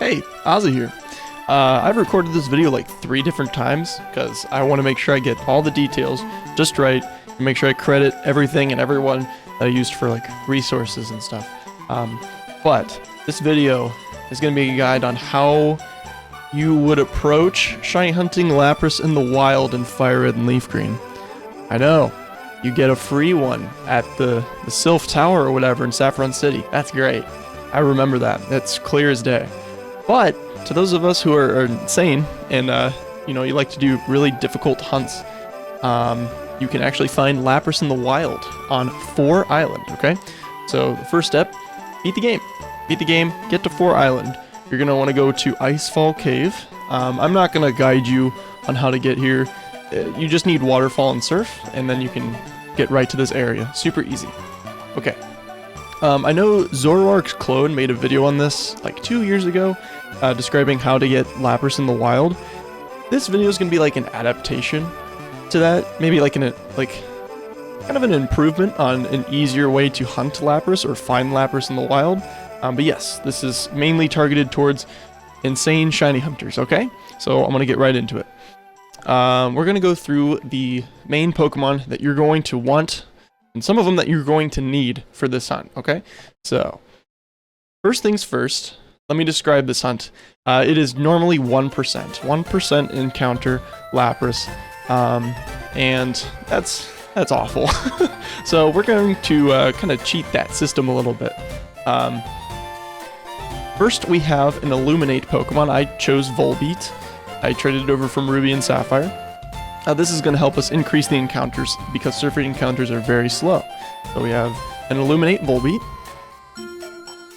Hey, Ozzy here. I've recorded this video like 3 different times because I want to make sure I get all the details just right and make sure I credit everything and everyone that I used for like resources and stuff. But this video is going to be a guide on how you would approach shiny hunting Lapras in the wild in FireRed and LeafGreen. I know, you get a free one at the Sylph Tower or whatever in Saffron City. That's great. I remember that. That's clear as day. But to those of us who are insane and you like to do really difficult hunts, you can actually find Lapras in the wild on 4 Island. Okay, so the first step: beat the game. Beat the game. Get to 4 Island. You're gonna want to go to Icefall Cave. I'm not gonna guide you on how to get here. You just need Waterfall and Surf, and then you can get right to this area. Super easy. Okay. I know Zoroark's clone made a video on this like 2 years ago, describing how to get Lapras in the wild. This video is gonna be like an adaptation to that, maybe like kind of an improvement on an easier way to hunt Lapras or find Lapras in the wild. But yes, this is mainly targeted towards insane shiny hunters. Okay, so I'm gonna get right into it. We're gonna go through the main Pokemon that you're going to want, and some of them that you're going to need for this hunt, okay? So, first things first, let me describe this hunt. It is normally 1%. 1% encounter Lapras, and that's awful. So we're going to kind of cheat that system a little bit. First, we have an Illuminate Pokemon. I chose Volbeat. I traded it over from Ruby and Sapphire. This is going to help us increase the encounters because surfing encounters are very slow. So we have an Illuminate Volbeat.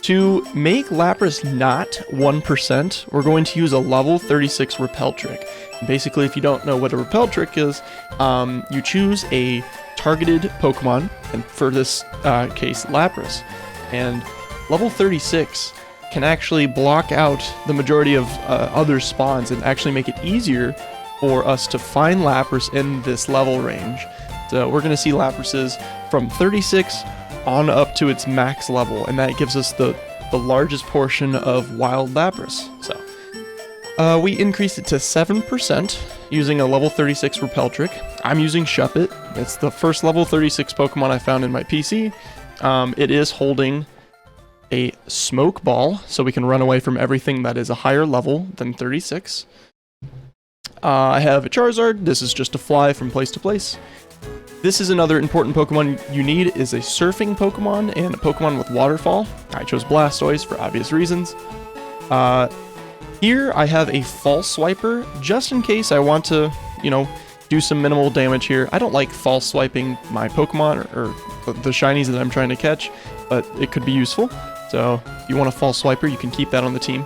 To make Lapras not 1%, we're going to use a level 36 Repel trick. Basically, if you don't know what a Repel trick is, you choose a targeted Pokemon, and for this case, Lapras. And level 36 can actually block out the majority of other spawns and actually make it easier for us to find Lapras in this level range. So we're going to see Laprases from 36 on up to its max level, and that gives us the largest portion of wild Lapras. So we increased it to 7% using a level 36 Repel trick. I'm using Shuppet. It's the first level 36 Pokemon I found in my PC. It is holding a Smoke Ball, so we can run away from everything that is a higher level than 36. I have a Charizard. This is just a fly from place to place. This is another important Pokemon you need, is a surfing Pokemon and a Pokemon with Waterfall. I chose Blastoise for obvious reasons. Here I have a False Swiper, just in case I want to, do some minimal damage here. I don't like false swiping my Pokemon or the shinies that I'm trying to catch, but it could be useful. So if you want a False Swiper, you can keep that on the team.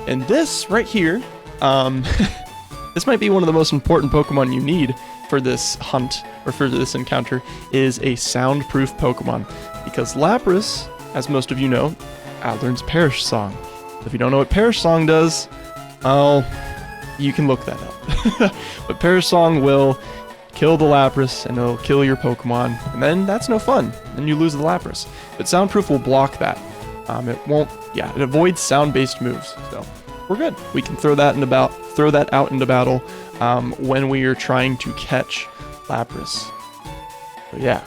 And this right here, this might be one of the most important Pokemon you need for this hunt, or for this encounter, is a soundproof Pokemon. Because Lapras, as most of you know, learns Perish Song. If you don't know what Perish Song does, well, you can look that up. But Perish Song will kill the Lapras, and it'll kill your Pokemon, and then that's no fun. Then you lose the Lapras. But soundproof will block that. It avoids sound-based moves, so we're good. We can throw that out into battle when we are trying to catch Lapras. So yeah.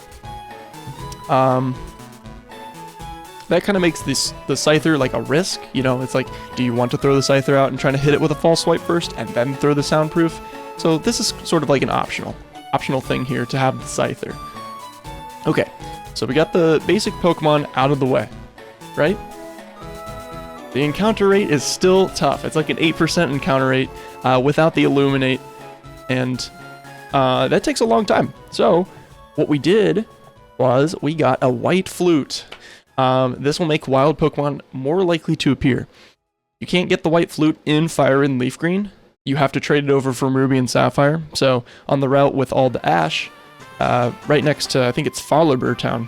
That kind of makes the Scyther like a risk, it's like, do you want to throw the Scyther out and try to hit it with a False Swipe first and then throw the Soundproof? So this is sort of like an optional thing here to have the Scyther. Okay, so we got the basic Pokemon out of the way, right? The encounter rate is still tough. It's like an 8% encounter rate without the Illuminate, and that takes a long time. So what we did was we got a White Flute. This will make wild Pokemon more likely to appear. You can't get the White Flute in FireRed and LeafGreen. You have to trade it over from Ruby and Sapphire. So on the route with all the Ash, right next to, I think it's Fowlerburg Town,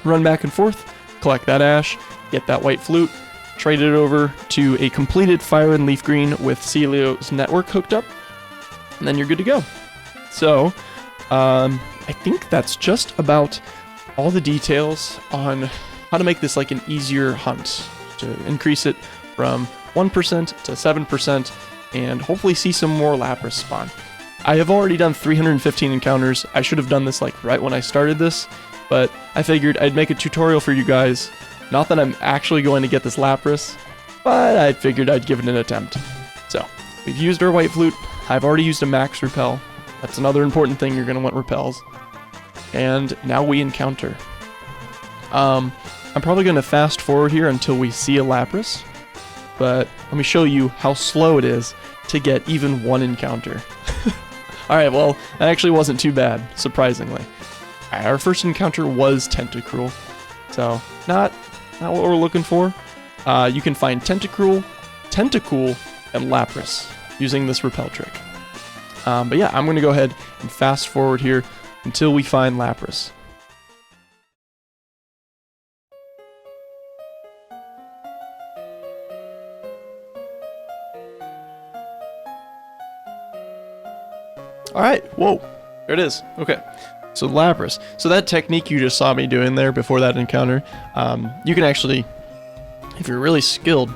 run back and forth, collect that Ash, get that White Flute, trade it over to a completed FireRed and LeafGreen with Celio's network hooked up, and then you're good to go. So, I think that's just about all the details on how to make this like an easier hunt, to increase it from 1% to 7%, and hopefully see some more Lapras spawn. I have already done 315 encounters. I should have done this like right when I started this, but I figured I'd make a tutorial for you guys. Not that I'm actually going to get this Lapras, but I figured I'd give it an attempt. So, we've used our White Flute. I've already used a max Repel. That's another important thing, you're going to want Repels. And now we encounter. I'm probably going to fast forward here until we see a Lapras, but let me show you how slow it is to get even one encounter. Alright, well, that actually wasn't too bad, surprisingly. Our first encounter was Tentacruel, so not what we're looking for. You can find Tentacruel, Tentacool, and Lapras using this Repel trick. But yeah, I'm going to go ahead and fast forward here until we find Lapras. Alright, whoa, there it is. Okay, so Lapras. So that technique you just saw me doing there before that encounter, you can actually, if you're really skilled,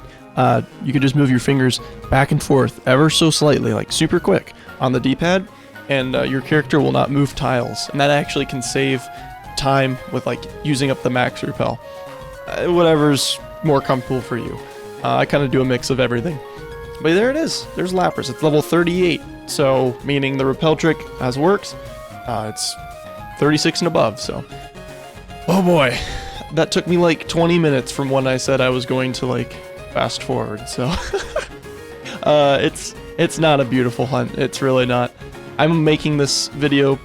you can just move your fingers back and forth ever so slightly, like super quick, on the D-pad, and your character will not move tiles. And that actually can save time with like using up the max Repel. Whatever's more comfortable for you. I kind of do a mix of everything. But there it is. There's Lapras. It's level 38. So, meaning the Repel trick has worked. It's 36 and above, so. Oh boy. That took me like 20 minutes from when I said I was going to like fast forward, so. It's not a beautiful hunt. It's really not. I'm making this video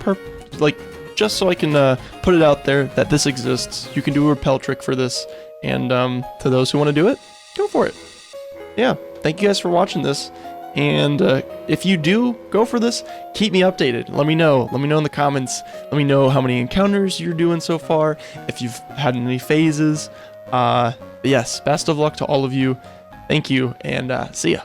just so I can put it out there that this exists. You can do a Repel trick for this, and to those who want to do it, go for it. Yeah, thank you guys for watching this, and if you do go for this, keep me updated. Let me know in the comments. Let me know how many encounters you're doing so far, if you've had any phases. But yes, best of luck to all of you. Thank you, and see ya.